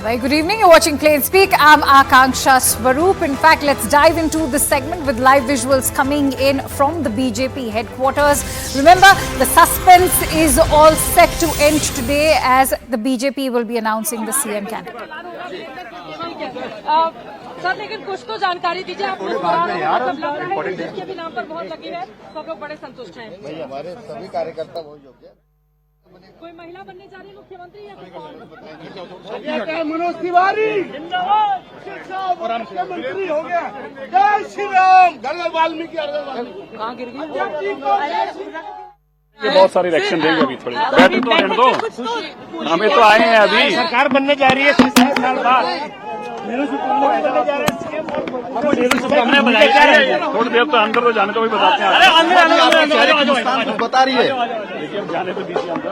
Very good evening. You're watching Plain Speak. I'm Akanksha Swaroop. In fact, let's dive into this segment with live visuals coming in from the BJP headquarters. Remember, the suspense is all set to end today as the BJP will be announcing the CM candidate. Sir लेकिन कुछ तो जानकारी दीजिए आप मतलब लग रहा है जिसके भी नाम पर बहुत लगी है सब लोग बड़े संतुष्ट हैं। भाई हमारे सभी कार्यकर्ता बहुत योग्य हैं। कोई महिला बनने जा रही है मुख्यमंत्री या मनोज तिवारी जिंदाबाद मुख्यमंत्री हो गया। जय श्री राम। घर वाल्मीकि कहाँ गिर गई? ये बहुत सारे इलेक्शन देंगे अभी थोड़ी बैठ तो रहने दो। हमें तो आए हैं अभी सरकार बनने जा रही है 7 साल बाद। थोड़ी देर तो अंदर तो जाने का भी बताते हैं। बता रही है देखिए हम जाने पे दीजिए अंदर।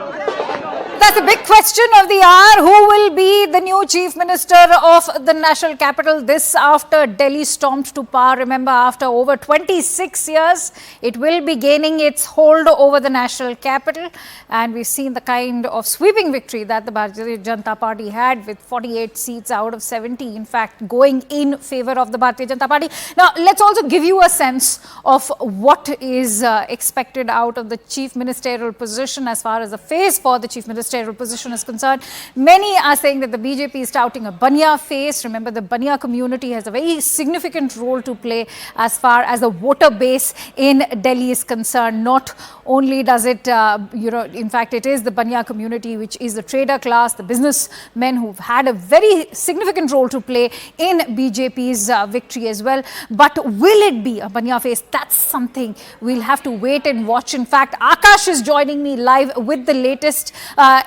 That's the big question of the hour. Who will be the new chief minister of the national capital? This after Delhi stormed to power. Remember, after over 26 years, it will be gaining its hold over the national capital. And we've seen the kind of sweeping victory that the Bharatiya Janata Party had with 48 seats out of 70, in fact, going in favor of the Bharatiya Janata Party. Now, let's also give you a sense of what is expected out of the chief ministerial position as far as the phase for the chief ministerial position is concerned. Many are saying that the BJP is touting a Bania face. Remember, the Bania community has a very significant role to play as far as the voter base in Delhi is concerned. Not only does it, in fact, it is the Bania community, which is the trader class, the businessmen who've had a very significant role to play in BJP's victory as well. But will it be a Bania face? That's something we'll have to wait and watch. In fact, Akash is joining me live with the latest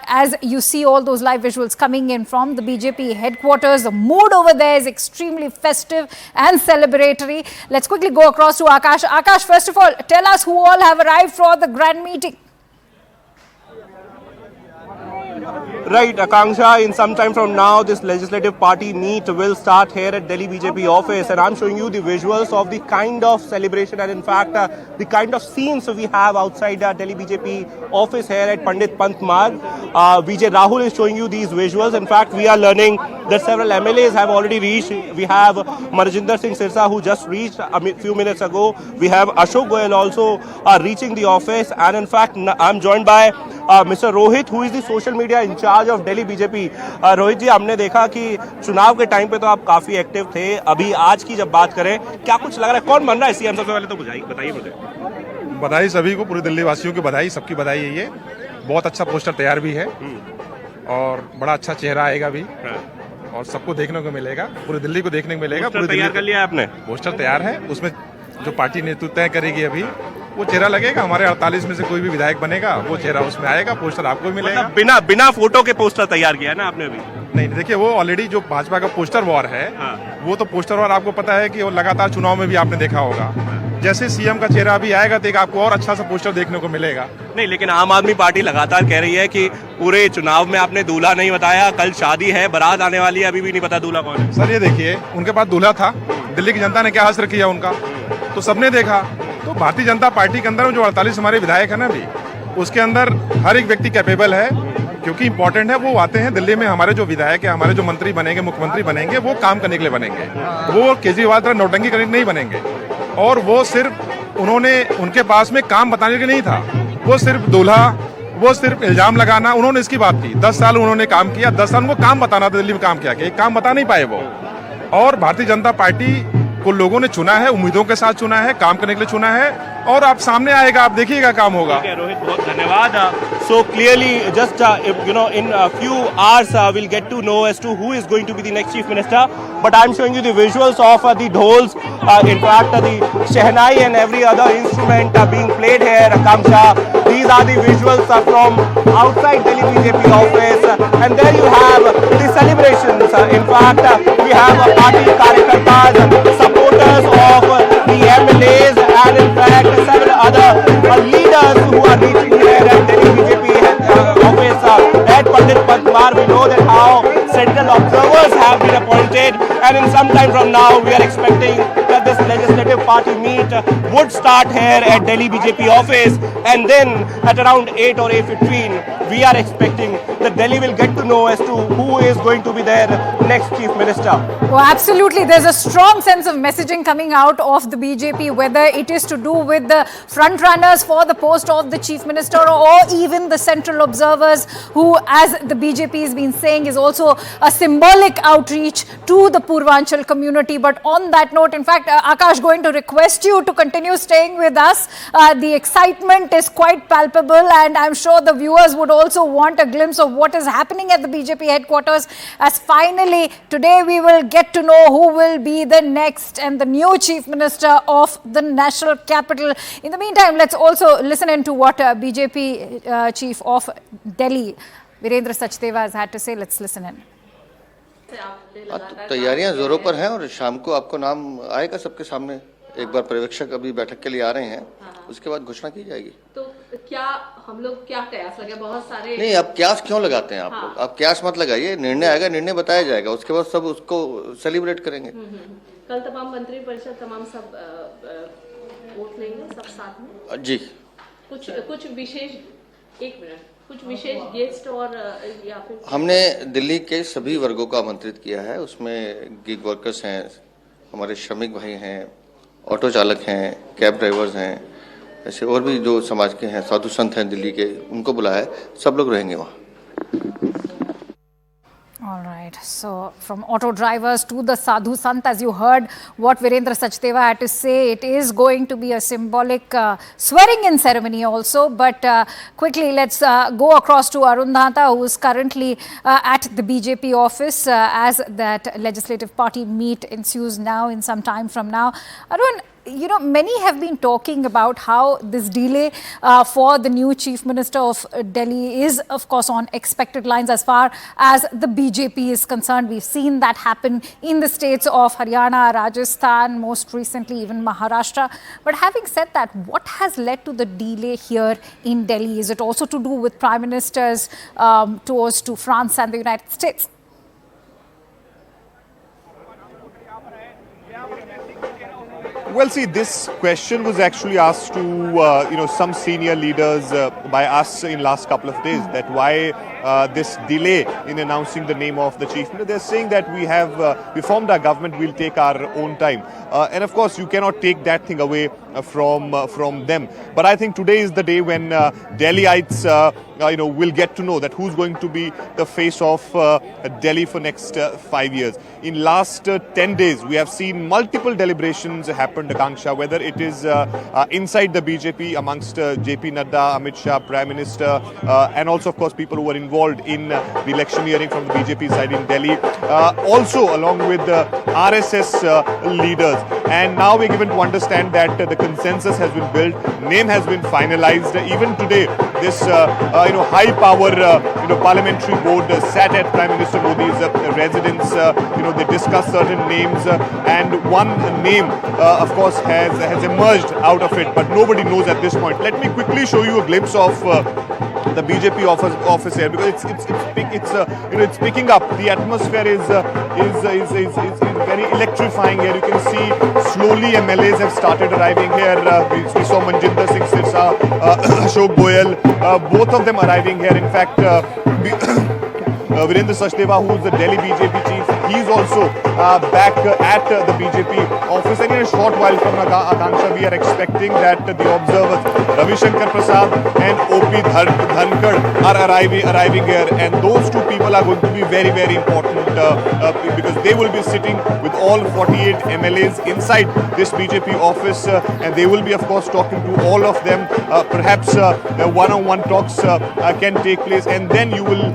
as you see all those live visuals coming in from the BJP headquarters. The mood over there is extremely festive and celebratory. Let's quickly go across to Akash. Akash, first of all, tell us who all have arrived for the grand meeting. Right, Akanksha, in some time from now, this legislative party meet will start here at Delhi BJP office, and I'm showing you the visuals of the kind of celebration and in fact the kind of scenes we have outside Delhi BJP office here at Pandit Pant Marg. Vijay Rahul is showing you these visuals. In fact, we are learning that several MLAs have already reached. We have Marjinder Singh Sirsa, who just reached a few minutes ago. We have Ashok Goyal also reaching the office, and in fact, I'm joined by Mr. Rohit, who is the social media in charge of Delhi BJP. Rohit जी, हमने देखा कि चुनाव के time पे तो आप काफी active थे। अभी आज की जब बात करें, क्या कुछ लग रहा है? कौन बन रहा है सीएम? सबसे पहले तो बताइए मुझे। बधाई सभी को, पूरी दिल्ली वासियों की बधाई, सबकी बधाई है। ये बहुत अच्छा पोस्टर तैयार भी है और बड़ा अच्छा चेहरा आएगा भी और सबको देखने को मिलेगा, पूरी दिल्ली को देखने को मिलेगा। पूरी तैयार कर लिया आपने? पोस्टर तैयार है, उसमें जो पार्टी नेतृत्व तय करेगी अभी वो चेहरा लगेगा। हमारे 48 में से कोई भी विधायक बनेगा, वो चेहरा उसमें आएगा, पोस्टर आपको भी मिलेगा। मतलब बिना फोटो के पोस्टर तैयार किया है ना आपने अभी? नहीं, देखिए वो ऑलरेडी जो भाजपा का पोस्टर वॉर है, वो तो पोस्टर वॉर आपको पता है कि वो लगातार चुनाव में भी आपने देखा होगा। जैसे सीएम का चेहरा अभी आएगा तो एक आपको और अच्छा सा पोस्टर देखने को मिलेगा। नहीं, लेकिन आम आदमी पार्टी लगातार कह रही है कि पूरे चुनाव में आपने दूल्हा नहीं बताया, कल शादी है, बारात आने वाली है, अभी भी नहीं पता दूल्हा कौन है। सर ये देखिए, उनके पास दूल्हा था, दिल्ली की जनता ने क्या हासिल किया उनका तो सबने देखा। तो भारतीय जनता पार्टी के अंदर जो 48 हमारे विधायक है ना भी, उसके अंदर हर एक व्यक्ति कैपेबल है, क्योंकि इंपॉर्टेंट है वो आते हैं दिल्ली में। हमारे जो विधायक है, हमारे जो मंत्री बनेंगे, मुख्यमंत्री बनेंगे, वो काम करने के लिए बनेंगे, वो केजरीवाल तरह नौटंकी करने के नहीं बनेंगे। और वो सिर्फ उनके पास में काम बताने के नहीं था, वो सिर्फ दूल्हा, वो सिर्फ इल्जाम लगाना, उन्होंने इसकी बात की। 10 साल उन्होंने काम किया, 10 साल उनको काम बताना था। दिल्ली में काम किया कि काम बता नहीं पाए वो। और भारतीय जनता पार्टी को लोगों ने चुना है, उम्मीदों के साथ चुना है, काम करने के लिए चुना है, और आप सामने आएगा, आप देखिएगा काम होगा। रोहित, बहुत धन्यवाद। So clearly, just in a few hours, we'll get to know as to who is going to be the next chief minister. But I'm showing you the visuals of the dhols, in fact, the shehnai and every other instrument being played here. Akanksha, these are the visuals from outside Delhi BJP office, and there you have the celebrations. In fact, we have party karyakartas, supporters of the MLAs, and in fact several other leaders who are reaching here at Delhi BJP office at Pandit Pant Marg. We know that how central observers have been appointed, and in some time from now we are expecting that this legislative party meet would start here at Delhi BJP office, and then at around 8 or 8:15 we are expecting that Delhi will get to know as to who is going to be their next chief minister. Oh, absolutely. There's a strong sense of messaging coming out of the BJP, whether it is to do with the front runners for the post of the chief minister or even the central observers who, as the BJP has been saying, is also a symbolic outreach to the Purvanchal community. But on that note, in fact, Akash, going to request you to continue staying with us. The excitement is quite palpable, and I'm sure the viewers would also want a glimpse of what is happening at the BJP headquarters, as finally today we will get to know who will be the next and the new chief minister of the national capital. In the meantime, let's also listen into what BJP chief of Delhi, Virendra Sachdeva, has had to say. Let's listen in. तैयारियां जोरों पर हैं और शाम को आपको नाम आएगा सबके सामने। एक बार पर्यवेक्षक अभी बैठक के लिए आ रहे हैं, उसके बाद घोषणा की जाएगी। तो क्या हम लोग क्या कयास लगे? बहुत सारे नहीं, आप क्यास क्यों लगाते हैं आप लोग? आप क्यास मत लगाइए, निर्णय आएगा, निर्णय बताया जाएगा, उसके बाद सब उसको सेलिब्रेट करेंगे। कल तमाम मंत्री परिषद तमाम सब वोट लेंगे सब साथ में जी। कुछ विशेष कुछ विशेष गेस्ट और या फिर हमने दिल्ली के सभी वर्गों को आमंत्रित किया है। उसमें गिग वर्कर्स हैं, हमारे श्रमिक भाई हैं, ऑटो चालक हैं, कैब ड्राइवर्स हैं, ऐसे और भी जो समाज के हैं, साधु संत हैं दिल्ली के, उनको बुलाया है। सब लोग रहेंगे वहाँ। All right. So from auto drivers to the Sadhu Sant, as you heard what Virendra Sachdeva had to say, it is going to be a symbolic swearing-in ceremony also. But quickly, let's go across to Arun Dhata, who is currently at the BJP office as that legislative party meet ensues now in some time from now. Arun, you know, many have been talking about how this delay for the new chief minister of Delhi is, of course, on expected lines as far as the BJP is concerned. We've seen that happen in the states of Haryana, Rajasthan, most recently even Maharashtra. But having said that, what has led to the delay here in Delhi? Is it also to do with prime ministers' tours to France and the United States? Well, see, this question was actually asked to, some senior leaders by us in last couple of days, that why this delay in announcing the name of the chief minister. They're saying that we formed our government, we'll take our own time. And of course, you cannot take that thing away from them. But I think today is the day when Delhiites, will get to know that who's going to be the face of Delhi for next 5 years. In last 10 days, we have seen multiple deliberations happen, Akanksha, whether it is inside the BJP amongst JP Nadda, Amit Shah, Prime Minister, and also, of course, people who were involved in the electioneering from the BJP side in Delhi, also along with the RSS leaders. And now we're given to understand that the consensus has been built, name has been finalized. Even today, this high power parliamentary board sat at Prime Minister Modi's residence. They discussed certain names, and one name, of course, has emerged out of it, but nobody knows at this point. Let me quickly show you a glimpse of the BJP office here, because it's picking up. The atmosphere is very electrifying here. You can see slowly MLAs have started arriving here. We saw Manjinder Singh Sirsa, Ashok Goyal, both of them arriving here. In fact, Virendra Sachdeva, who is the Delhi BJP chief, he is also back at the BJP office. And in a short while from Akanksha, we are expecting that the observers, Ravi Shankar Prasad and O.P. Dhankar are arriving here. And those two people are going to be very, very important because they will be sitting with all 48 MLAs inside this BJP office. And they will be, of course, talking to all of them. Perhaps one-on-one talks can take place. And then you will,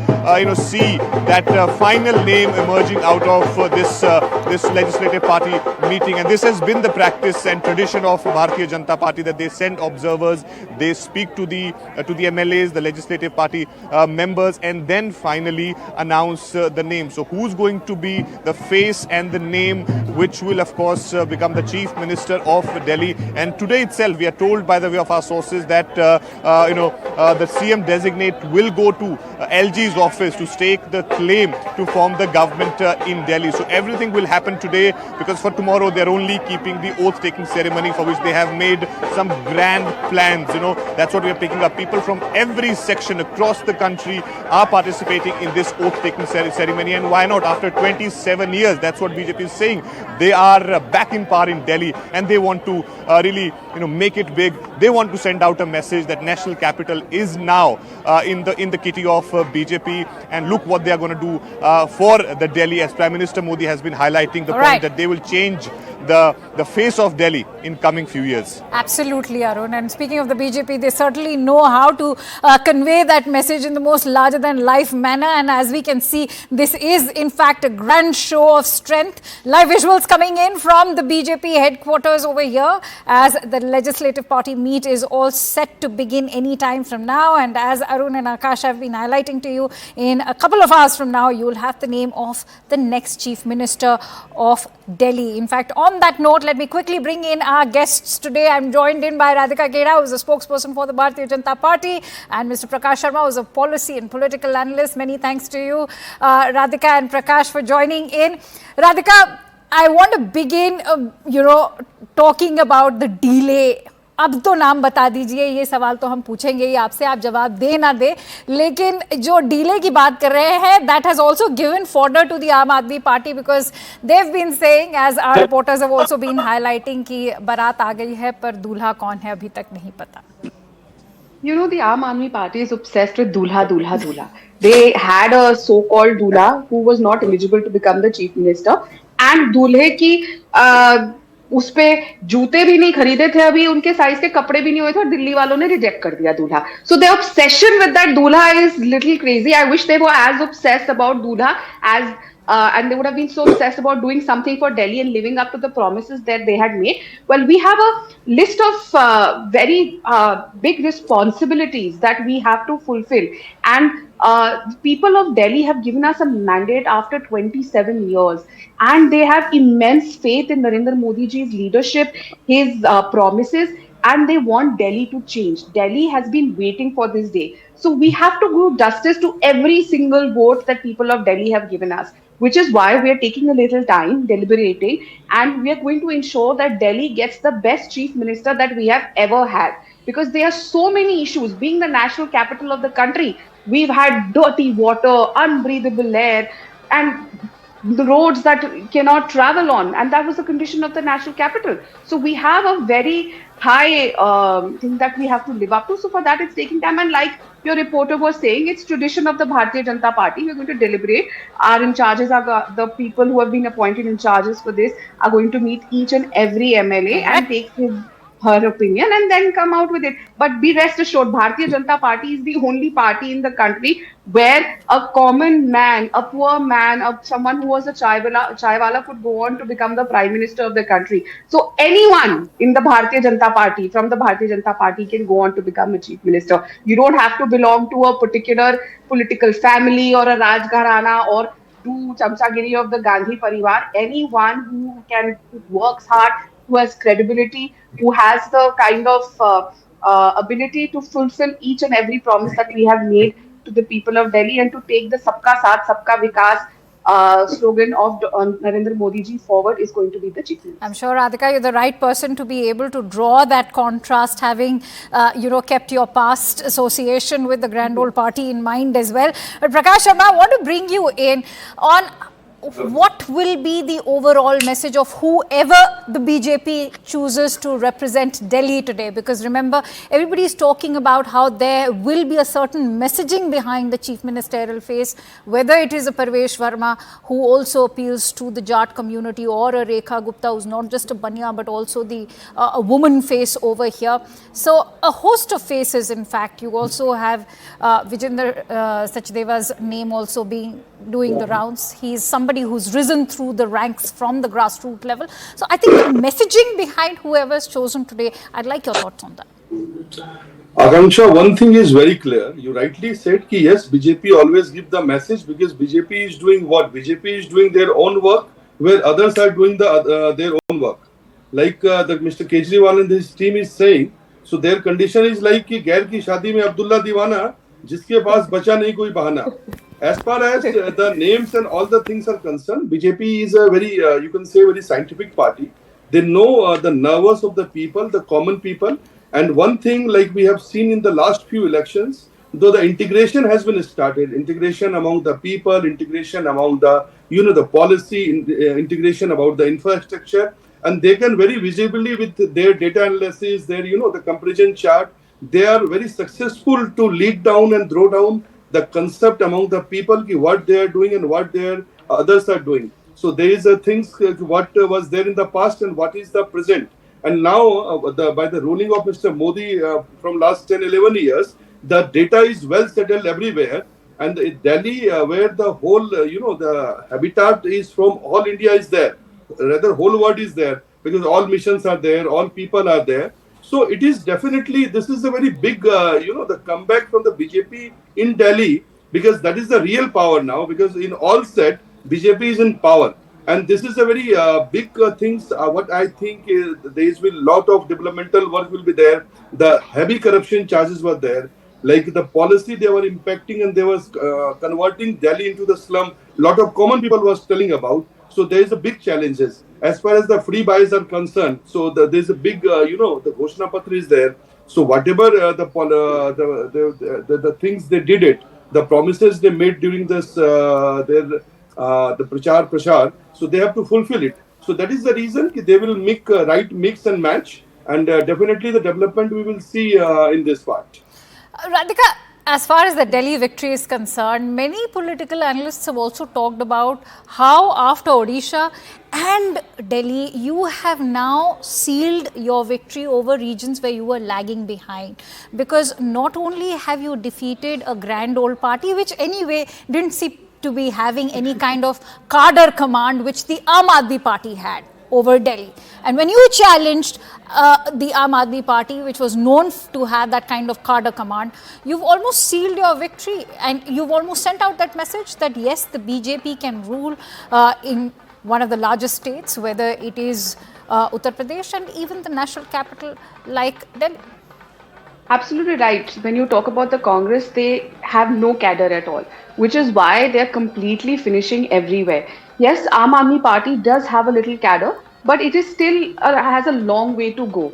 see that final name emerging out of this legislative party meeting. And this has been the practice and tradition of Bharatiya Janata Party, that they send observers, they speak to the MLAs, the legislative party members, and then finally announce the name. So who's going to be the face and the name which will, of course, become the chief minister of Delhi? And today itself, we are told by the way of our sources that the CM designate will go to LG's office to stake make the claim to form the government in Delhi. So everything will happen today, because for tomorrow they're only keeping the oath-taking ceremony, for which they have made some grand plans. That's what we are picking up. People from every section across the country are participating in this oath-taking ceremony. And why not? After 27 years, that's what BJP is saying. They are back in power in Delhi, and they want to really, make it big. They want to send out a message that national capital is now in the kitty of BJP, and look what they are going to do for the Delhi, as Prime Minister Modi has been highlighting the point that they will change the face of Delhi in coming few years. Absolutely, Arun. And speaking of the BJP, they certainly know how to convey that message in the most larger-than-life manner. And as we can see, this is in fact a grand show of strength. Live visuals coming in from the BJP headquarters over here, as the Legislative Party meet is all set to begin any time from now. And as Arun and Akash have been highlighting to you, in a couple of hours from now, you will have the name of the next Chief Minister of Delhi. In fact, on that note, let me quickly bring in our guests today. I'm joined in by Radhika Khera, who is a spokesperson for the Bharatiya Janata Party, and Mr. Prakash Sharma, who is a policy and political analyst. Many thanks to you, Radhika and Prakash, for joining in. Radhika, I want to begin, talking about the delay. अब तो नाम बता दीजिए, ये सवाल तो हम पूछेंगे ही आपसे, आप जवाब दे ना दे, लेकिन जो डीले की बात कर रहे हैं, that has also given fodder to the Aam Aadmi Party, because they've been saying, as our reporters have also been highlighting, कि बारात आ गई है पर दूल्हा कौन है अभी तक नहीं पता. The Aam Aadmi Party is obsessed with Dulha, Dulha, Dulha. They had a so-called Dulha who was not eligible to become the Chief Minister, and दूल्हे की उसपे जूते भी नहीं खरीदे थे, अभी उनके साइज के कपड़े भी नहीं हुए थे, और दिल्ली वालों ने रिजेक्ट कर दिया दूल्हा. So their obsession with that दूल्हा is little crazy. I wish they were as obsessed about दूल्हा as and they would have been so obsessed about doing something for Delhi and living up to the promises that they had made. Well, we have a list of very big responsibilities that we have to fulfill, and the people of Delhi have given us a mandate after 27 years, and they have immense faith in Narendra Modi ji's leadership, his promises, and they want Delhi to change. Delhi has been waiting for this day. So we have to do justice to every single vote that people of Delhi have given us, which is why we are taking a little time, deliberating, and we are going to ensure that Delhi gets the best chief minister that we have ever had. Because there are so many issues. Being the national capital of the country, we've had dirty water, unbreathable air, and the roads that cannot travel on, and that was the condition of the national capital. So we have a very high thing that we have to live up to. So for that, it's taking time, and like your reporter was saying, it's tradition of the Bharatiya Janata Party. We're going to deliberate. Our in charges are the people who have been appointed in charges for this are going to meet each and every MLA and take her opinion and then come out with it. But be rest assured, Bharatiya Janata Party is the only party in the country where a common man, a poor man, someone who was a chaiwala could go on to become the Prime Minister of the country. So anyone in the Bharatiya Janata Party, from the Bharatiya Janata Party, can go on to become a Chief Minister. You don't have to belong to a particular political family or a Rajgharana or do chamchagiri of the Gandhi Parivar. Anyone who works hard, who has credibility, who has the kind of ability to fulfill each and every promise that we have made to the people of Delhi and to take the Sabka Saath, Sabka Vikas slogan of Narendra Modi ji forward is going to be the chief minister. I'm sure, Radhika, you're the right person to be able to draw that contrast, having, kept your past association with the Grand Old Party in mind as well. But Prakash Sharma, I want to bring you in on what will be the overall message of whoever the BJP chooses to represent Delhi today? Because remember, everybody is talking about how there will be a certain messaging behind the chief ministerial face, whether it is a Parvesh Verma who also appeals to the Jat community, or a Rekha Gupta who's not just a Bania but also the a woman face over here. So a host of faces, in fact. You also have Vijender Sachdeva's name also doing the rounds. He's somebody who's risen through the ranks from the grassroots level. So I think the messaging behind whoever is chosen today, I'd like your thoughts on that. Akanksha, one thing is very clear. You rightly said that yes, BJP always give the message because BJP is doing what? BJP is doing their own work where others are doing their own work. Like Mr. Kejriwal and his team is saying, so their condition is like कि गैर की शादी में अब्दुल्ला दीवाना जिसके पास बचा नहीं कोई बहाना. As far as the names and all the things are concerned, BJP is a very, you can say, very scientific party. They know the nerves of the people, the common people. And one thing, like we have seen in the last few elections, though the integration has been started, integration among the people, integration among the, the policy, integration about the infrastructure, and they can very visibly with their data analysis, their, the comparison chart, they are very successful to lead down and throw down the concept among the people, what they are doing and what their others are doing. So there is a things what was there in the past and what is the present. And now by the ruling of Mr. Modi from last 10, 11 years, the data is well settled everywhere. And Delhi, where the whole, the habitat is from all India is there. Rather, whole world is there because all missions are there, all people are there. So it is definitely, this is a very big, the comeback from the BJP in Delhi, because that is the real power now, because in all set, BJP is in power. And this is a very big things. What I think is there will lot of developmental work will be there. The heavy corruption charges were there. Like the policy they were impacting and they was converting Delhi into the slum. Lot of common people was telling about. So there is a big challenges as far as the free buys are concerned. So there is a big, the Ghoshna Patra is there. So whatever the things they did it, the promises they made during this the prachar, so they have to fulfill it. So that is the reason they will make right mix and match, and definitely the development we will see in this part. Radhika, as far as the Delhi victory is concerned, many political analysts have also talked about how after Odisha and Delhi, you have now sealed your victory over regions where you were lagging behind. Because not only have you defeated a grand old party, which anyway didn't seem to be having any kind of cadre command which the Aam Aadmi Party had over Delhi. And when you challenged the Aam Aadmi Party, which was known to have that kind of cadre command, you've almost sealed your victory, and you've almost sent out that message that yes, the BJP can rule in one of the largest states, whether it is Uttar Pradesh and even the national capital like Delhi. Absolutely right. When you talk about the Congress, they have no cadre at all, which is why they're completely finishing everywhere. Yes, Aam Aadmi Party does have a little cadre, but it is still has a long way to go.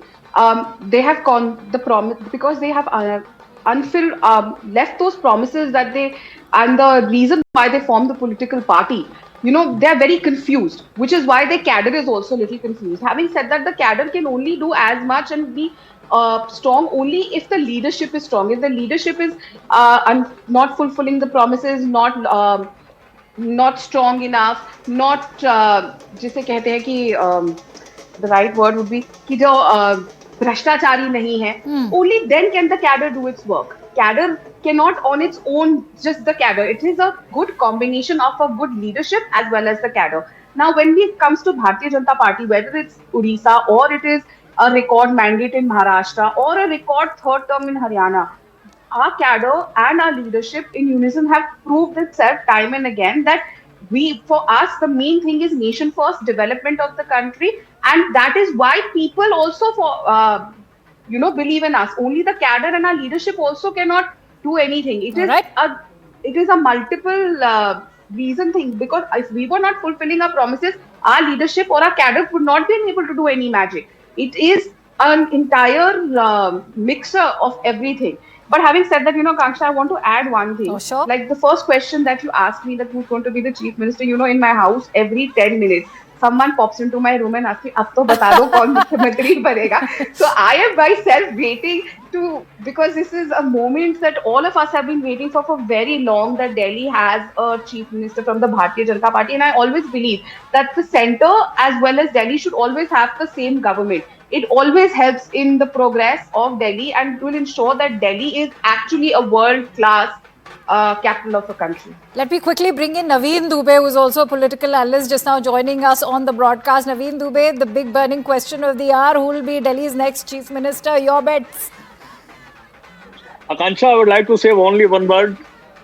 They have the promise because they have unfilled, left those promises that they, and the reason why they formed the political party. They are very confused, which is why their cadre is also a little confused. Having said that, the cadre can only do as much and be strong only if the leadership is strong. If the leadership is not fulfilling the promises, not strong enough, not जिसे कहते हैं कि the right word would be कि जो भ्रष्टाचारी नहीं है, only then can the cadre do its work. Cadre cannot on its own just the cadre. It is a good combination of a good leadership as well as the cadre. Now, when it comes to Bharatiya Janata Party, whether it's Odisha or it is a record mandate in Maharashtra or a record third term in Haryana, our cadre and our leadership in unison have proved itself time and again that for us, the main thing is nation first development of the country, and that is why people also believe in us. Only the cadre and our leadership also cannot do anything. It is a multiple reason thing, because if we were not fulfilling our promises, our leadership or our cadre would not be able to do any magic. It is an entire mixture of everything. But having said that, Kanksha, I want to add one thing. Oh, sure. Like the first question that you asked me, that who's going to be the chief minister, in my house, every 10 minutes, someone pops into my room and asks me, ab to bata do kaun mukhyamantri banega. So I am myself waiting because this is a moment that all of us have been waiting for very long, that Delhi has a chief minister from the Bharatiya Janata Party. And I always believe that the center as well as Delhi should always have the same government. It always helps in the progress of Delhi and will ensure that Delhi is actually a world-class capital of a country. Let me quickly bring in Naveen Dubey, who is also a political analyst, just now joining us on the broadcast. Naveen Dubey, the big burning question of the hour, who will be Delhi's next chief minister? Your bets. Akansha, I would like to say only one word,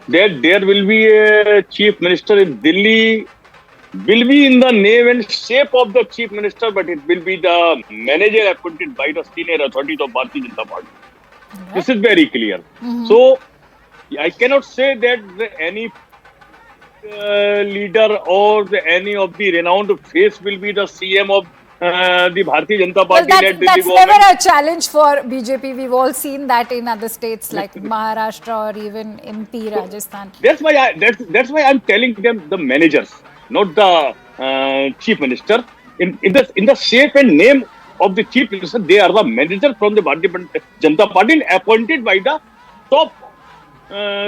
that there will be a chief minister in Delhi, will be in the name and shape of the chief minister, but it will be the manager appointed by the senior authorities of Bharatiya Janata Party. This is very clear. So, I cannot say that any leader or any of the renowned face will be the CM of the Bharatiya Janata Well, Party led Delhi that's government. never a challenge for BJP. We've all seen that in other states like Maharashtra or even MP Rajasthan. That's why I'm telling them the managers, not the chief minister. In the shape and name of the chief minister, they are the manager from the Bharatiya Janata Party and appointed by the top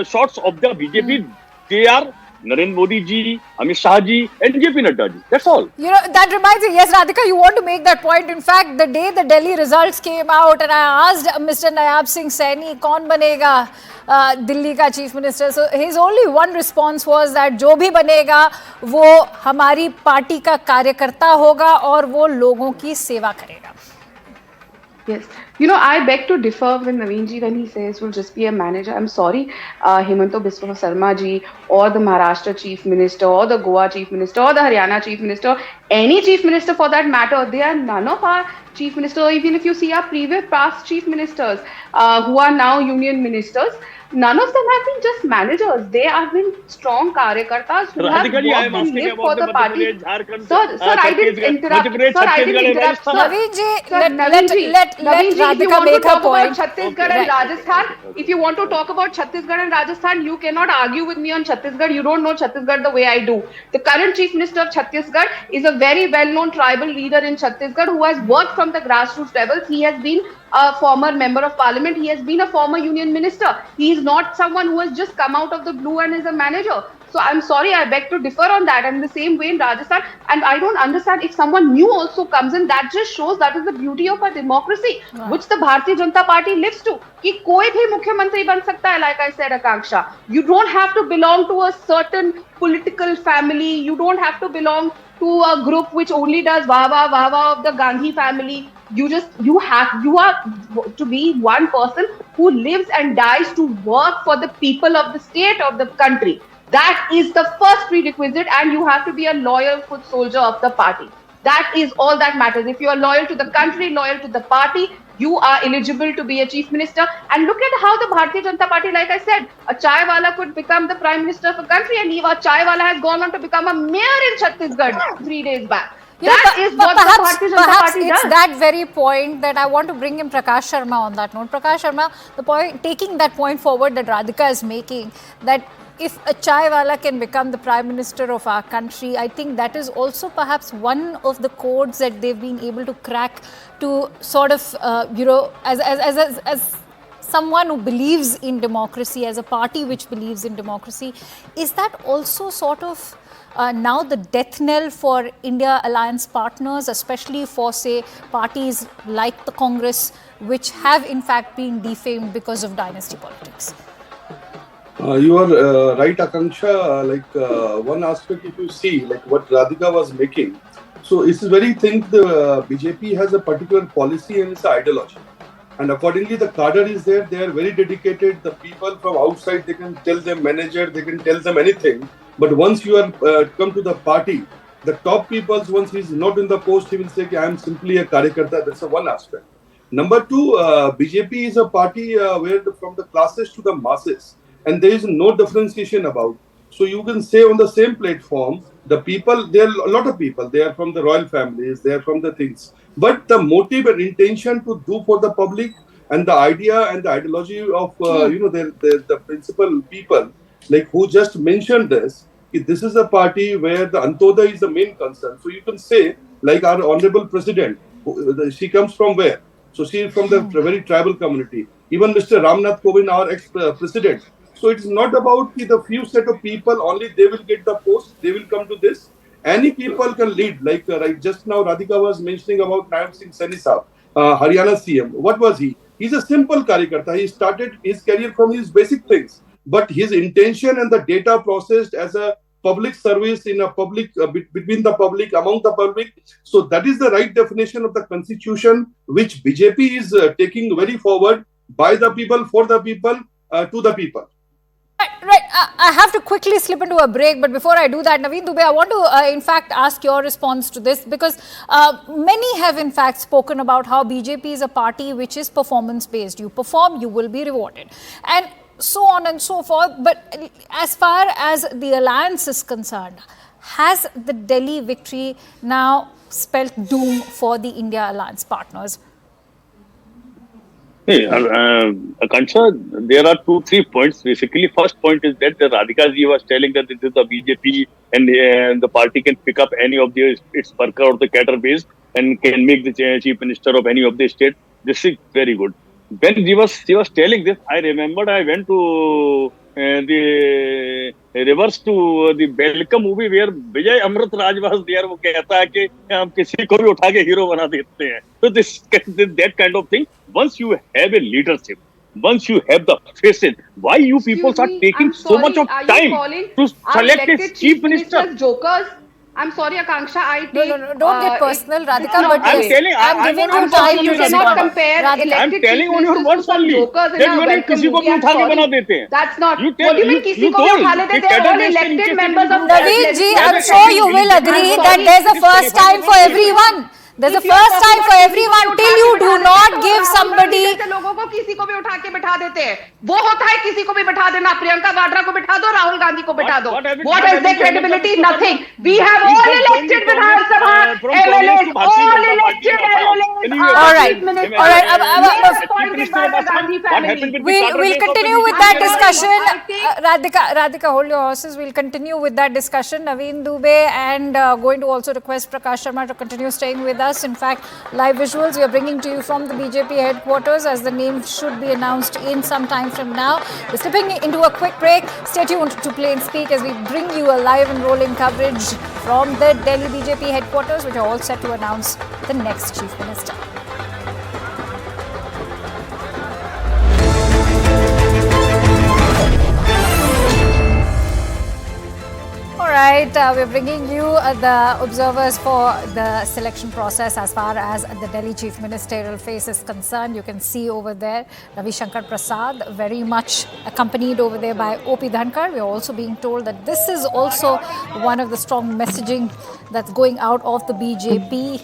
shots of the BJP. They are Narendra Modi ji, Amit Shah ji, and JP Nadda ji. That's all. You know, that reminds me, yes, Radhika, you want to make that point. In fact, the day the Delhi results came out and I asked Mr. Nayab Singh Saini, kaun banega Delhi ka chief minister? So his only one response was that jo bhi banega, wo hamari party ka karyakarta hoga aur wo logon ki seva karega. Yes. You know, I beg to differ with Naveen ji when he says will just be a manager. I'm sorry, Himanta Biswa Sarma ji or the Maharashtra chief minister or the Goa chief minister or the Haryana chief minister, any chief minister for that matter, they are none of our chief ministers. Even if you see our previous past chief ministers who are now union ministers, none of them have been just managers. They have been strong karyakartas who have worked and lived for the party. Sir, I didn't interrupt. Sir, I didn't interrupt. Naveen ji, let if you Radhika want to make talk her point. about Chhattisgarh and Rajasthan, if you want to talk about Chhattisgarh and Rajasthan, you cannot argue with me on Chhattisgarh. You don't know Chhattisgarh the way I do. The current chief minister of Chhattisgarh is a very well-known tribal leader in Chhattisgarh who has worked from the grassroots levels. He has been a former member of parliament. He has been a former union minister. He is not someone who has just come out of the blue and is a manager. So I'm sorry, I beg to differ on that. And the same way in Rajasthan, and I don't understand if someone new also comes in, that just shows that is the beauty of our democracy, which the Bharatiya Janata Party lives to. Ki koi bhi mukhyamantri ban sakta hai, like I said, Akanksha. You don't have to belong to a certain political family. You don't have to belong to a group which only does wah-wah of the Gandhi family. You are to be one person who lives and dies to work for the people of the state, of the country. That is the first prerequisite, and you have to be a loyal foot soldier of the party. That is all that matters. If you are loyal to the country, loyal to the party, you are eligible to be a chief minister. And look at how the Bharatiya Janata Party, like I said, a chai wala could become the prime minister of a country, and a chai wala has gone on to become a mayor in Chhattisgarh 3 days back. That is what the Bharatiya Janata Party does. It's that very point that I want to bring in Prakash Sharma on that note. Prakash Sharma, the point, taking that point forward that Radhika is making, that if a chai wala can become the prime minister of our country, I think that is also perhaps one of the codes that they've been able to crack to sort of, as someone who believes in democracy, as a party which believes in democracy. Is that also sort of now the death knell for India alliance partners, especially for, say, parties like the Congress, which have in fact been defamed because of dynasty politics? You are right, Akanksha. One aspect, if you see, like what Radhika was making, so it's very think the BJP has a particular policy and it's an ideology. And accordingly, the cadre is there. They are very dedicated. The people from outside, they can tell them manager, they can tell them anything. But once you are come to the party, the top people, once he is not in the post, he will say, I am simply a karyakarta. That's one aspect. Number two, BJP is a party where from the classes to the masses. And there is no differentiation about. So you can say on the same platform, the people, there are a lot of people, they are from the royal families, they are from the things. But the motive and intention to do for the public and the idea and the ideology of, the principal people, like who just mentioned this is a party where the Antodaya is the main concern. So you can say, like our honorable president, she comes from where? So she is from the very tribal community. Even Mr. Ramnath Kovind, our ex-president. So it's not about the few set of people, only they will get the post, they will come to this. Any people can lead, like just now Radhika was mentioning about Nayab Singh Saini Saab, Haryana CM. What was he? He's a simple karyakarta. He started his career from his basic things. But his intention and the data processed as a public service in a public, between the public, among the public. So that is the right definition of the constitution, which BJP is taking very forward by the people, for the people, to the people. Right. I have to quickly slip into a break, but before I do that, Naveen Dubey, I want to in fact ask your response to this, because many have in fact spoken about how BJP is a party which is performance based. You perform, you will be rewarded. And so on and so forth. But as far as the alliance is concerned, has the Delhi victory now spelled doom for the India alliance partners? Hey, Akansha, there are 2-3 points. Basically, first point is that Radhika ji was telling that this is the BJP and the party can pick up any of its worker or the cadre base and can make the chief minister of any of the state. This is very good. When she was telling this, I remembered I went to the reverse to the Welcome movie where Vijay Amrit Raj was there. वो कहता है कि हम किसी को भी उठा के हीरो बना देते हैं. So that kind of thing. Once you have a leadership, once you have the faces, why you people are taking so much of time to select a chief minister? Jokers. I'm sorry, Akanksha. No, don't get personal, Radhika. But I'm yes, telling. I'm giving you time to cannot compare I'm telling on your words only. That you नहीं किसी को भी उठा के बना देते हैं. That's not. What do you mean किसी को भी उठा लेते हैं? They're all elected members of Naveen ji, I'm sure you will agree that there's a first time for everyone. There's a first time for everyone till you do not give somebody. लोगों को किसी को भी उठा के बिठा देते हैं. वो होता है किसी को भी बिठा देना. प्रियंका वाड्रा को बिठा दो, राहुल गांधी को बिठा दो. What is their credibility? Nothing. We have all elected Vidhan Sabha MLAs, all elected MLAs. All right. We'll continue with that discussion. Radhika, hold your horses. We'll continue with that discussion. Naveen Dubey and going to also request Prakash Sharma to continue staying with us. In fact, live visuals we are bringing to you from the BJP headquarters as the name should be announced in some time from now. We're slipping into a quick break. Stay tuned to Play and Speak as we bring you a live and rolling coverage from the Delhi BJP headquarters, which are all set to announce the next Chief Minister. Right, we're bringing you the observers for the selection process as far as the Delhi Chief Ministerial face is concerned. You can see over there Ravi Shankar Prasad very much accompanied over there by O.P. Dhankar. We're also being told that this is also one of the strong messaging that's going out of the BJP,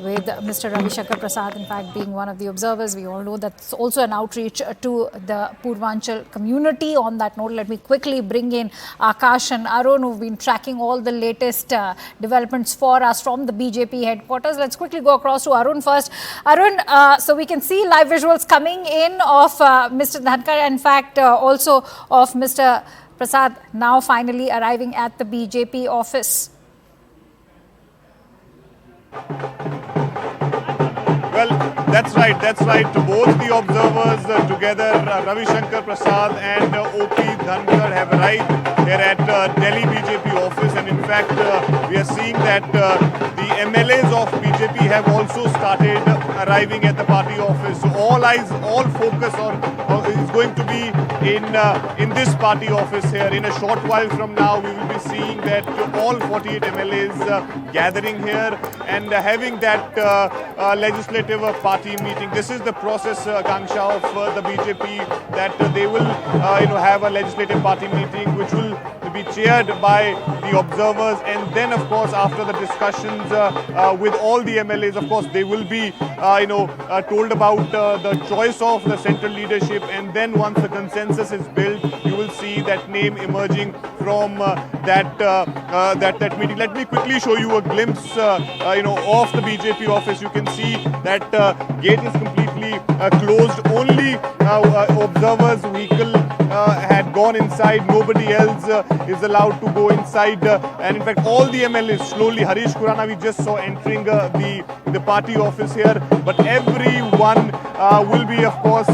with Mr. Ravi Shankar Prasad, in fact, being one of the observers. We all know that's also an outreach to the Purvanchal community. On that note, let me quickly bring in Akash and Arun, who've been tracking all the latest developments for us from the BJP headquarters. Let's quickly go across to Arun first. Arun, so we can see live visuals coming in of Mr. Dhankar, in fact, also of Mr. Prasad now finally arriving at the BJP office. Well, that's right. Both the observers together, Ravi Shankar Prasad and O.P. Dhankar have arrived here at Delhi BJP office, and in fact, we are seeing that the MLAs of BJP have also started arriving at the party office. So all eyes, all focus is going to be in this party office here. In a short while from now, we will be seeing that all 48 MLAs gathering here and having that legislative party meeting. This is the process, Akanksha, of the BJP, that they will have a legislative party meeting which will be chaired by the observers, and then of course after the discussions with all the MLAs, of course they will be told about the choice of the central leadership, and then once the consensus is built, you will see that name emerging from that meeting. Let me quickly show you a glimpse of the BJP office. You can see that gate is completely closed. Only observers' vehicle had gone inside. Nobody else is allowed to go inside. And in fact, all the MLAs slowly, Harish Khurana we just saw entering the party office here. But everyone will be, of course,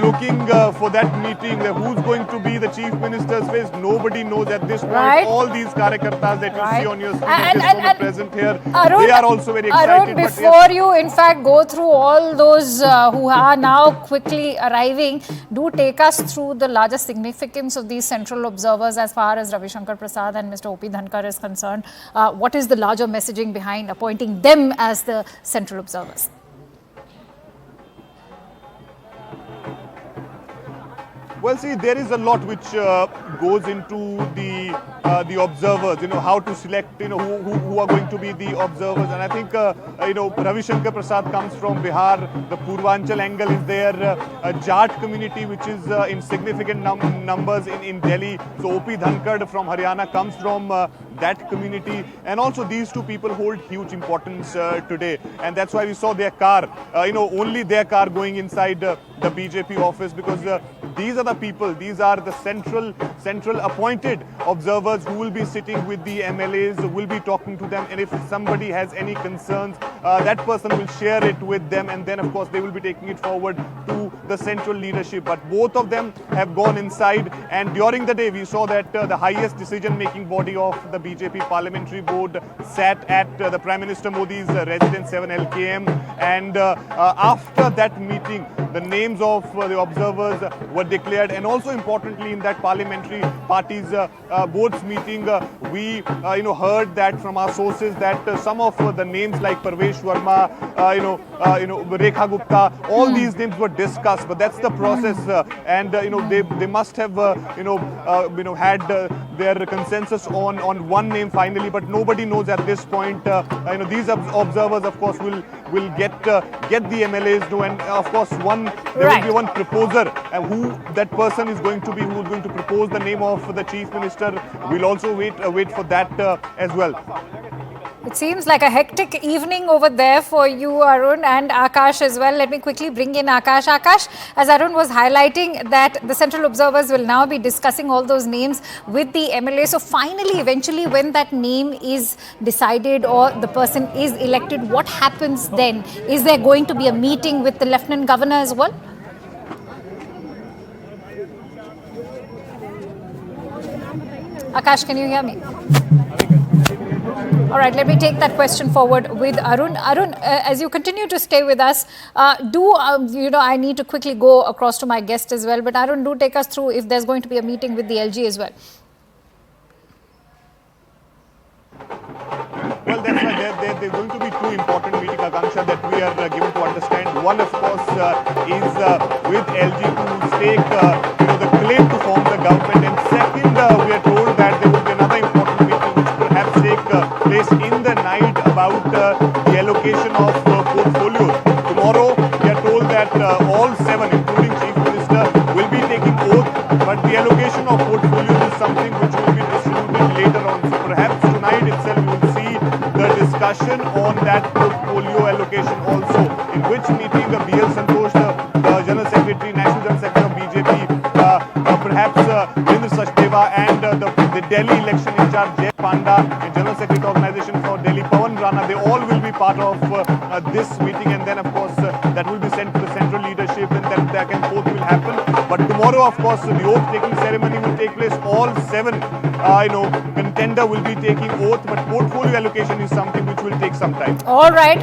looking for that meeting. Who's going to be the chief minister's face? Nobody knows at this point. Right. All these karyakartas that you see on your screen and present here, Arun, they are also very excited. Arun, before you in fact go through all those who are now quickly arriving, do take us through the larger significance of these central observers as far as Ravi Shankar Prasad and Mr. O.P. Dhankar is concerned. What is the larger messaging behind appointing them as the central observers? Well, see, there is a lot which goes into the observers. How to select. Who are going to be the observers, and I think Ravi Shankar Prasad comes from Bihar. The Purvanchal angle is there. A Jat community which is in significant numbers in Delhi. So OP Dhankad from Haryana comes from that community, and also these two people hold huge importance today, and that's why we saw their car. Only their car going inside the BJP office, because these are the people, these are the central appointed observers who will be sitting with the MLAs, will be talking to them, and if somebody has any concerns, that person will share it with them, and then of course they will be taking it forward to the central leadership. But both of them have gone inside, and during the day we saw that the highest decision-making body of the BJP Parliamentary Board sat at the Prime Minister Modi's residence 7 LKM, and after that meeting the names of the observers were declared, and also importantly in that parliamentary parties board's meeting we heard that from our sources that some of the names like Parvesh Verma, Rekha Gupta, all these names were discussed, but that's the process, and they must have had their consensus on one name finally, but nobody knows at this point. These observers of course will get the MLAs know, and of course there will be one proposer, and who that person is going to be, who is going to propose the name of the Chief Minister. We'll also wait for that as well. It seems like a hectic evening over there for you, Arun, and Akash as well. Let me quickly bring in Akash. Akash, as Arun was highlighting that the central observers will now be discussing all those names with the MLA. So finally, eventually, when that name is decided or the person is elected, what happens then? Is there going to be a meeting with the Lieutenant Governor as well? Akash, can you hear me? All right, let me take that question forward with Arun. Arun, as you continue to stay with us, I need to quickly go across to my guest as well, but Arun, do take us through if there's going to be a meeting with the LG as well. Well, that's why there are going to be two important meetings, Akanksha, that we are given to understand. One, of course, is with LG to stake the claim to form the government, and second, we are told that there will be another important meeting which perhaps take place in the night about the allocation of portfolios. Tomorrow, we are told that all seven, including Chief Minister, will be taking oath, but the allocation of portfolios is something which will be distributed later on. So perhaps tonight itself we will see the discussion on that portfolio allocation also, in which meeting B.L. Santosh, the General Secretary, National General Secretary of BJP, perhaps Virendra Sachdeva, and the Delhi election in charge Jay Panda, and General Secretary Organization for Delhi Pawan Rana, they all will be part of this meeting, and then of course that will be sent to the central leadership, and then back and forth will happen. But tomorrow, of course, the oath taking ceremony will take place. All seven contender will be taking oath, but portfolio allocation is something which will take some time. All right.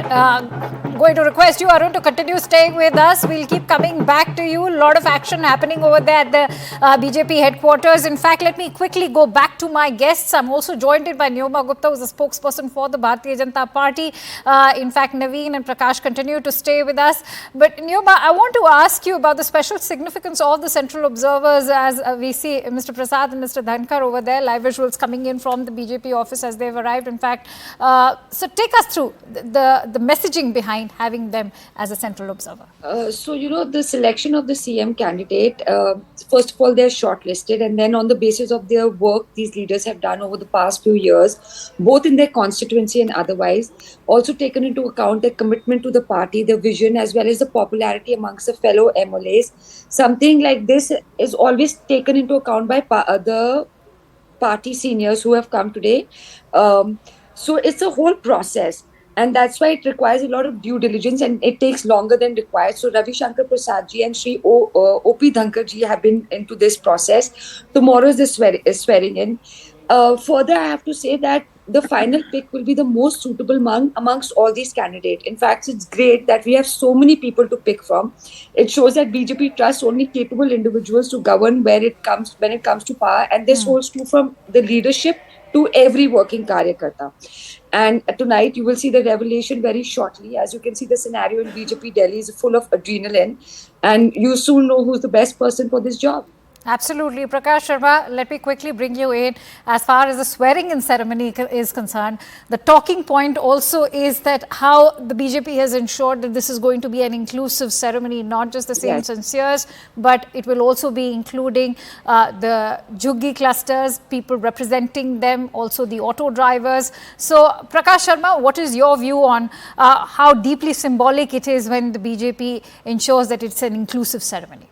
Going to request you, Arun, to continue staying with us. We'll keep coming back to you. A lot of action happening over there at the BJP headquarters. In fact, let me quickly go back to my guests. I'm also joined by Neoma Gupta, who's a spokesperson for the Bharatiya Janata Party. In fact, Naveen and Prakash continue to stay with us. But Neoma, I want to ask you about the special significance of the central observers, as we see Mr. Prasad and Mr. Dhankar over there. Live visuals coming in from the BJP office as they've arrived. In fact, so take us through the messaging behind having them as a central observer. The selection of the CM candidate, first of all, they're shortlisted, and then on the basis of their work these leaders have done over the past few years, both in their constituency and otherwise, also taken into account their commitment to the party, their vision, as well as the popularity amongst the fellow MLAs. Something like this is always taken into account by the party seniors who have come today. So it's a whole process. And that's why it requires a lot of due diligence, and it takes longer than required. So Ravi Shankar Prasad ji and Shri O.P. Dhankar ji have been into this process. Tomorrow is the swearing in. Further, I have to say that the final pick will be the most suitable amongst all these candidates. In fact, it's great that we have so many people to pick from. It shows that BJP trusts only capable individuals to govern when it comes to power, and this holds true from the leadership to every working Karyakarta. And tonight you will see the revelation very shortly. As you can see, the scenario in BJP Delhi is full of adrenaline, and you soon know who's the best person for this job. Absolutely. Prakash Sharma, let me quickly bring you in. As far as the swearing-in ceremony is concerned, the talking point also is that how the BJP has ensured that this is going to be an inclusive ceremony, not just the saints and seers, but it will also be including the Juggi clusters, people representing them, also the auto drivers. So, Prakash Sharma, what is your view on how deeply symbolic it is when the BJP ensures that it's an inclusive ceremony?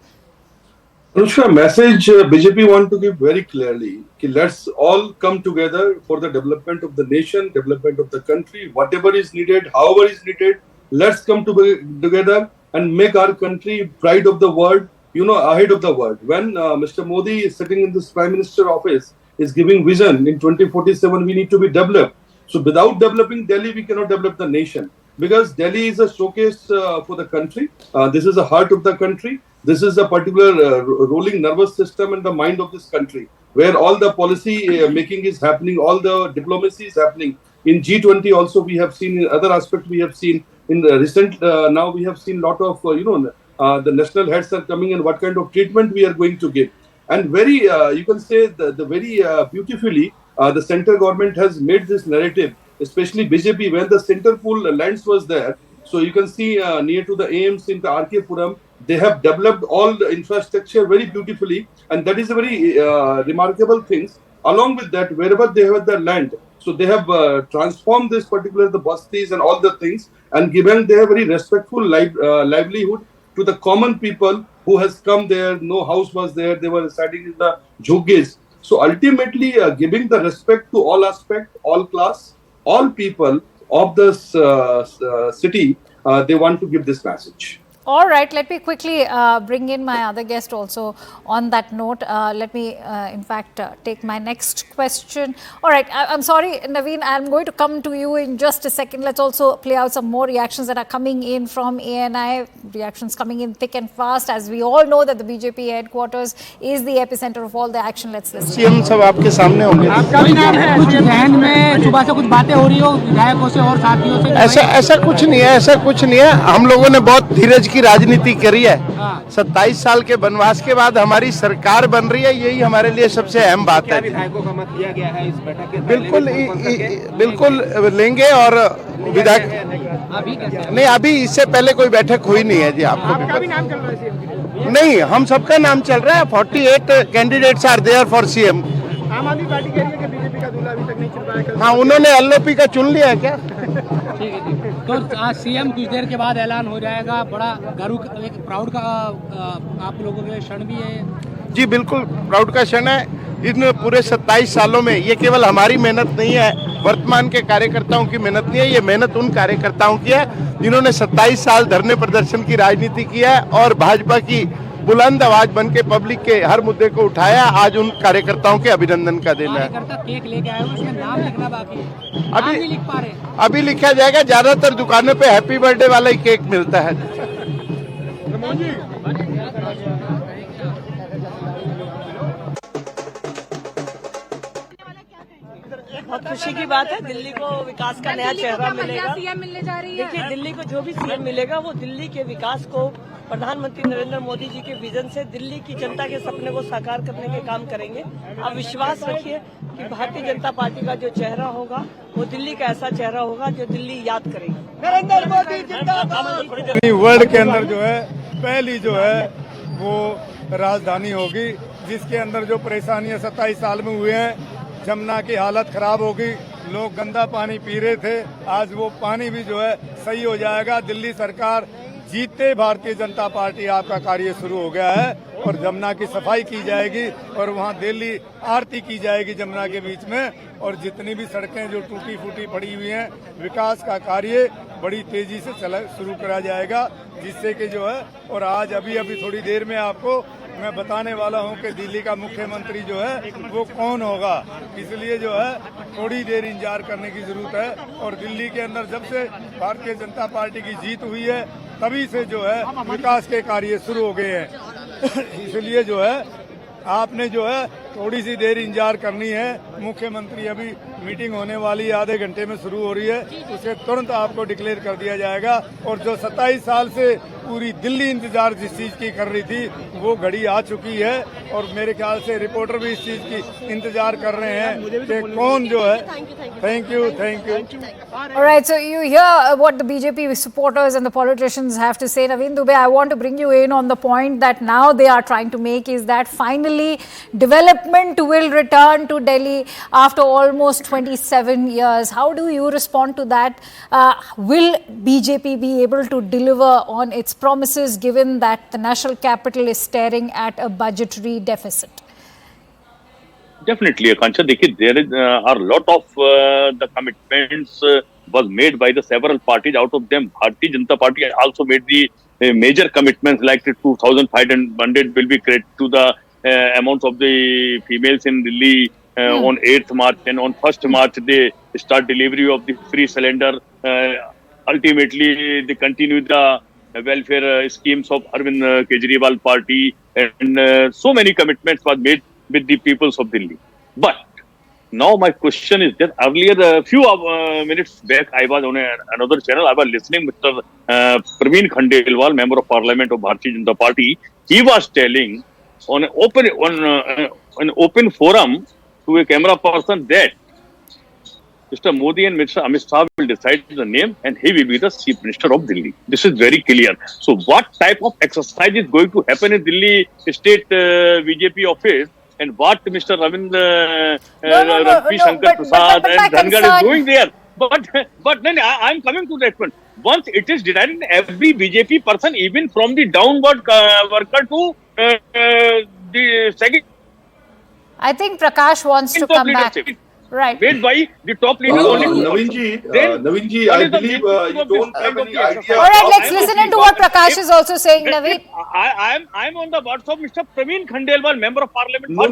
Anushka, message BJP want to give very clearly. Let's all come together for the development of the nation, development of the country, whatever is needed, however is needed. Let's come together and make our country pride of the world, ahead of the world. When Mr. Modi is sitting in this Prime Minister office, is giving vision in 2047, we need to be developed. So without developing Delhi, we cannot develop the nation. Because Delhi is a showcase for the country. This is the heart of the country. This is a particular rolling nervous system in the mind of this country, where all the policy making is happening, all the diplomacy is happening. In G20 also we have seen, in other aspects we have seen, in the recent, now we have seen lot of, the national heads are coming and what kind of treatment we are going to give. And very, you can say, the very beautifully, the central government has made this narrative, especially BJP, when the center pool lands was there. So you can see near to the AIMS in the RK Puram, they have developed all the infrastructure very beautifully, and that is a very remarkable things. Along with that, wherever they have the land, so they have transformed this particular the bastis and all the things, and given their very respectful livelihood to the common people who has come there. No house was there; they were residing in the jhuggis. So ultimately, giving the respect to all aspect, all class, all people of this city, they want to give this message. All right, let me quickly bring in my other guest also on that note. Let me, in fact, take my next question. All right, I'm sorry, Naveen, I'm going to come to you in just a second. Let's also play out some more reactions that are coming in from ANI. Reactions coming in thick and fast. As we all know that the BJP headquarters is the epicenter of all the action. Let's listen. CM सब आपके सामने होंगे। आपका भी नाम है, कुछ जहन में सुबह से कुछ बातें हो रही हो विधायकों से और साथियों से? ऐसा कुछ नहीं है, ऐसा कुछ नहीं है। हम लोगों ने बहुत धीरज की राजनीति करी है। 27 साल के वनवास के बाद हमारी सरकार बन रही है, यही हमारे लिए सबसे अहम बात है। विधायकों का मत लिया गया है इस बैठक के? बिल्कुल लेंगे। और विधायक नहीं, अभी इससे पहले कोई बैठक हुई नहीं है जी। आपका भी नाम चल रहा है? नहीं, हम सबका नाम चल रहा है। 48 candidates are there for CM. Aam Aadmi party कह रही है कि बीजेपी का दूल्हा अभी तक नहीं चुन पाया है। हाँ, उन्होंने एलओपी का चुन लिया है क्या? ठीक है। तो आज सीएम कुछ देर के बाद ऐलान हो जाएगा। बड़ा गर्व, एक प्राउड का आप लोगों के लिए क्षण भी है। जी बिल्कुल प्राउड का क्षण है। इन पूरे 27 सालों में ये केवल हमारी मेहनत नहीं है, वर्तमान के कार्यकर्ताओं की मेहनत नहीं है, ये मेहनत उन कार्यकर्ताओं की है जिन्होंने 27 साल धरने प्रदर्शन की राजनीति की है और भाजपा की बुलंद आवाज बन के पब्लिक के हर मुद्दे को उठाया। आज उन कार्यकर्ताओं के अभिनंदन का दिन है। केक लेके आए हो, उसमें नाम लिखना बाकी है, अभी नहीं लिख पा रहे? अभी लिखा जाएगा। ज्यादातर दुकानों पे हैप्पी बर्थडे वाला ही केक मिलता है। बहुत खुशी की बात है, दिल्ली को विकास का नया चेहरा मिलेगा। सीएम मिलने जा रही है। देखिए, दिल्ली को जो भी सीएम मिलेगा वो दिल्ली के विकास को, प्रधानमंत्री नरेंद्र मोदी जी के विजन से दिल्ली की जनता के सपने को साकार करने के काम करेंगे। आप विश्वास रखिए कि भारतीय जनता पार्टी का जो चेहरा होगा वो दिल्ली का ऐसा चेहरा होगा जो दिल्ली याद करेगी। नरेंद्र मोदी जिंदाबाद। वर्ल्ड के अंदर जो है पहली जो है वो राजधानी होगी, जिसके अंदर जो परेशानियां 27 साल में हुए हैं, जमुना की हालत खराब होगी, लोग गंदा पानी पी रहे थे, आज वो पानी भी जो है सही हो जाएगा। दिल्ली सरकार जीतते भारतीय जनता पार्टी आपका कार्य शुरू हो गया है और जमुना की सफाई की जाएगी और वहाँ दिल्ली आरती की जाएगी जमुना के बीच में। और जितनी भी सड़कें जो टूटी फूटी पड़ी हुई हैं, विकास का कार्य बड़ी तेजी से शुरू करा जाएगा, जिससे कि जो है, और आज अभी थोड़ी देर में आपको मैं बताने वाला हूं कि दिल्ली का मुख्यमंत्री जो है वो कौन होगा। इसलिए जो है थोड़ी देर इंतजार करने की जरूरत है। और दिल्ली के अंदर जब से भारतीय जनता पार्टी की जीत हुई है तभी से जो है विकास के कार्य शुरू हो गए हैं। इसलिए जो है आपने जो है थोड़ी सी देर इंतजार करनी है। मुख्यमंत्री अभी मीटिंग होने वाली आधे घंटे में शुरू हो रही है, उसे तुरंत आपको डिक्लेयर कर दिया जाएगा। और जो 27 साल से पूरी दिल्ली इंतजार जिस चीज की कर रही थी, वो घड़ी आ चुकी है। और मेरे ख्याल से रिपोर्टर भी इस चीज की इंतजार कर रहे हैं कि कौन जो है। Thank you. All right, so you hear what the BJP supporters and the politicians have to say. Naveen Dubey, I want to bring you in on the point that now they are trying to make is that finally development will return to Delhi after almost 27 years. How do you respond to that? Will BJP be able to deliver on its promises given that the national capital is staring at a budgetary deficit? Definitely, Akansha. There are a lot of the commitments was made by the several parties. Out of them, Bharatiya Janata Party also made the major commitments like 2,500 will be credited to the amounts of the females in Delhi on 8th March, and on 1st March they start delivery of the free cylinder. Ultimately, they continue the welfare schemes of Arvind Kejriwal party, and so many commitments were made with the peoples of Delhi. But now my question is that earlier, a few minutes back, I was on another channel. I was listening Mr. Praveen Khandelwal, Member of Parliament of Bharatiya Janata Party. He was telling on an open forum to a camera person that Mr. Modi and Mr. Amit Shah will decide the name and he will be the Chief Minister of Delhi. This is very clear. So what type of exercise is going to happen in Delhi State BJP office, and what Mr. Ravi Shankar Prasad and Dhangar is doing there? But then I am coming to that point. Once it is decided, every BJP person, even from the downward worker to the second. I think Prakash wants to come back. Right. Made by the top leaders only. Naveen ji, I believe you don't have any idea. All right, let's listen into what Prakash is also saying, Naveen. I'm on the WhatsApp, Mr. Praveen Khandelwal, Member of Parliament. No.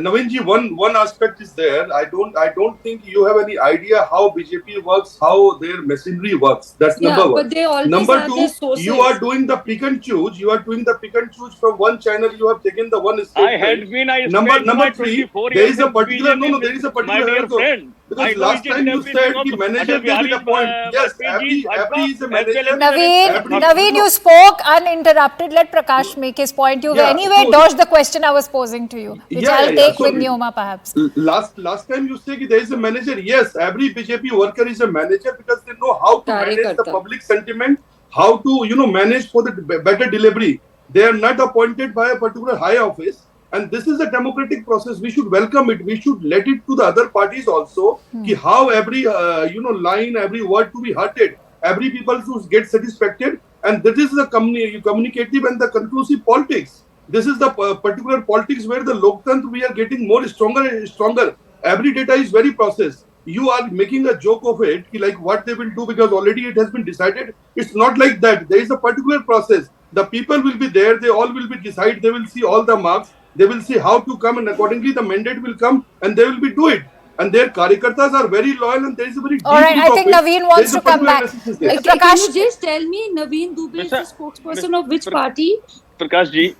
Naveen ji, one aspect is there. I don't think you have any idea how BJP works, how their machinery works. That's number one. But they always number have two, their sources. you are doing the pick and choose. You are doing the pick and choose from one channel. You have taken the one statement. Number three, there is a particular there is a particular my dear friend. Because last time you said the manager they will appoint. Yes, Abhi is a manager. Naveen, you spoke uninterrupted. Let Prakash make his point. You anyway dodged the question I was posing to you, which I'll take with Neoma perhaps. Last time you said there is a manager. Yes, every BJP worker is a manager because they know how to manage the public sentiment, how to manage for the better delivery. They are not appointed by a particular high office. And this is a democratic process. We should welcome it. We should let it to the other parties also. How every line, every word to be hearted, every people should get satisfied. And this is the communicative and the conclusive politics. This is the particular politics where the Loktantra we are getting more stronger and stronger. Every data is very processed. You are making a joke of it, like what they will do because already it has been decided. It's not like that. There is a particular process. The people will be there. They all will be decided. They will see all the marks. They will see how to come, and accordingly the mandate will come, and they will be do it. And their karyakartas are very loyal, and there is a very deep all right, I think Naveen wants to come back. Can you just tell me, Naveen Dubey is the spokesperson of which party? Prakash ji,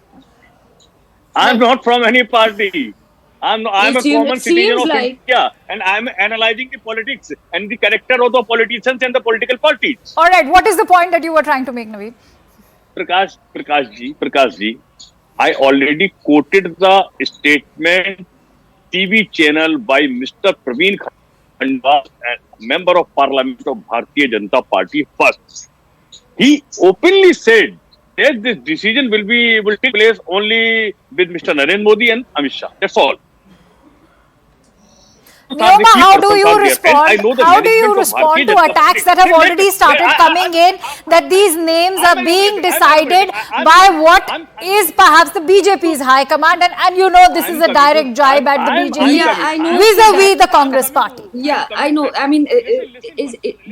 I'm not from any party. I'm a common citizen of India, and I'm analyzing the politics and the character of the politicians and the political parties. All right, what is the point that you were trying to make, Naveen? Prakash ji, I already quoted the statement TV channel by Mr. Praveen Khandelwal, Member of Parliament of Bharatiya Janata Party first. He openly said that this decision will take place only with Mr. Narendra Modi and Amit Shah. That's all. Neoma, how do you respond? How do you respond to attacks that have already started coming in, that these names are being decided by what is perhaps the BJP's high command, and this is a direct jibe at the BJP vis-a-vis the Congress party. Yeah, I know. I mean,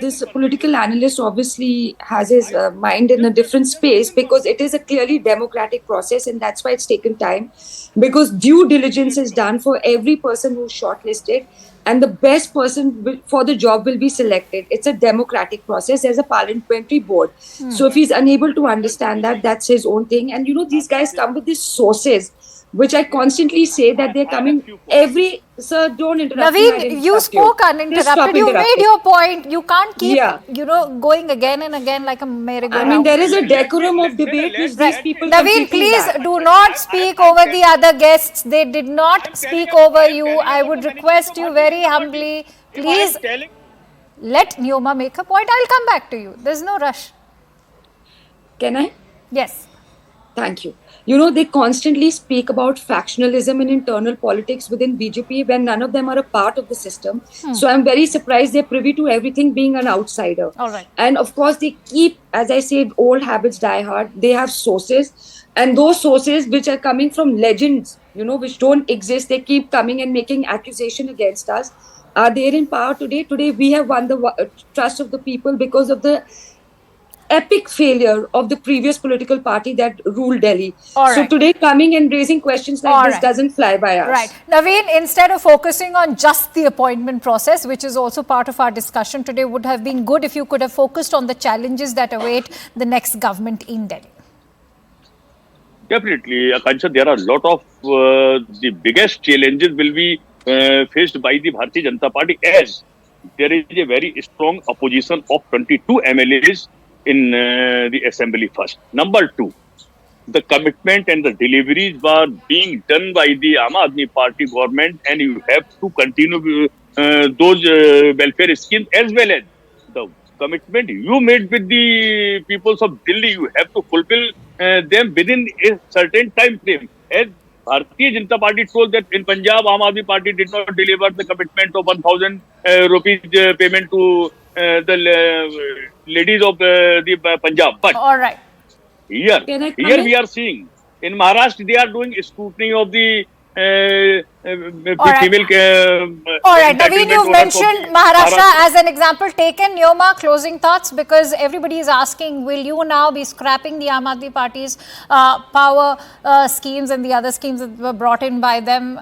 this political analyst obviously has his mind in a different space because it is a clearly democratic process, and that's why it's taken time, because due diligence is done for every person who's shortlisted. And the best person for the job will be selected. It's a democratic process. There's a parliamentary board. So if he's unable to understand that, that's his own thing. And these guys come with these sources which I constantly say that they're coming every. Sir, don't interrupt me. I Naveen, didn't you interrupt spoke Just stop uninterrupted. You made interrupting. your point. You can't keep, Yeah. going again and again like a merry-go-round. I mean, there is a decorum of debate which these people Naveen, completely please lack. do not speak over the other guests. They did not speak over you. I would request you very humbly, please let Neoma make a point. I'll come back to you. There's no rush. Can I? Yes. Thank you. You know, they constantly speak about factionalism and internal politics within BJP when none of them are a part of the system. So I'm very surprised they're privy to everything being an outsider. All right. And of course, they keep, as I said, old habits die hard. They have sources. And those sources which are coming from legends, which don't exist, they keep coming and making accusation against us. Are they in power today? Today, we have won the trust of the people because of the epic failure of the previous political party that ruled Delhi. All So right. today coming and raising questions like All this right. doesn't fly by us. Right. Naveen, instead of focusing on just the appointment process, which is also part of our discussion today, would have been good if you could have focused on the challenges that await the next government in Delhi. Definitely, Akansha, there are a lot of the biggest challenges will be faced by the Bharatiya Janata Party as there is a very strong opposition of 22 MLAs in the assembly first. Number two, the commitment and the deliveries were being done by the Aam Aadmi Party government, and you have to continue those welfare schemes as well as the commitment you made with the peoples of Delhi. You have to fulfill them within a certain time frame. As Bharatiya Janata Party told that in Punjab, Aam Aadmi Party did not deliver the commitment of 1,000 rupees payment to the ladies of the Punjab. But All right. here Can I we comment? are seeing in Maharashtra they are doing scrutiny of the right. female. All right, Naveen, entitlement you've to mentioned Maharashtra as an example taken. Neoma, closing thoughts, because everybody is asking, will you now be scrapping the Aam Aadmi Party's power schemes and the other schemes that were brought in by them?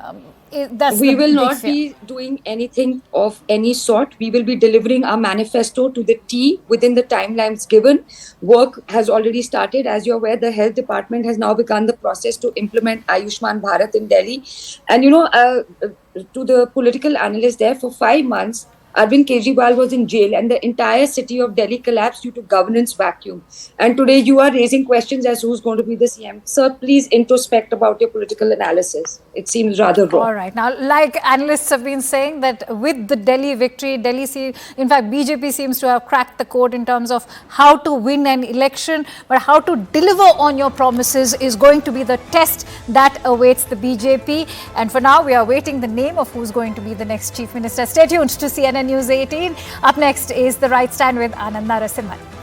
That's We the will big not fear. be doing anything of any sort. We will be delivering our manifesto to the T within the timelines given. Work has already started. As you're aware, the health department has now begun the process to implement Ayushman Bharat in Delhi. And to the political analysts there, for 5 months, Arvind Kejriwal was in jail and the entire city of Delhi collapsed due to governance vacuum. And today you are raising questions as who's going to be the CM. Sir, please introspect about your political analysis. It seems rather wrong. All right. Now, like analysts have been saying that with the Delhi victory, in fact, BJP seems to have cracked the code in terms of how to win an election, but how to deliver on your promises is going to be the test that awaits the BJP. And for now, we are waiting the name of who's going to be the next Chief Minister. Stay tuned to CNN News 18. Up next is The Right Stand with Anand Narasimhan.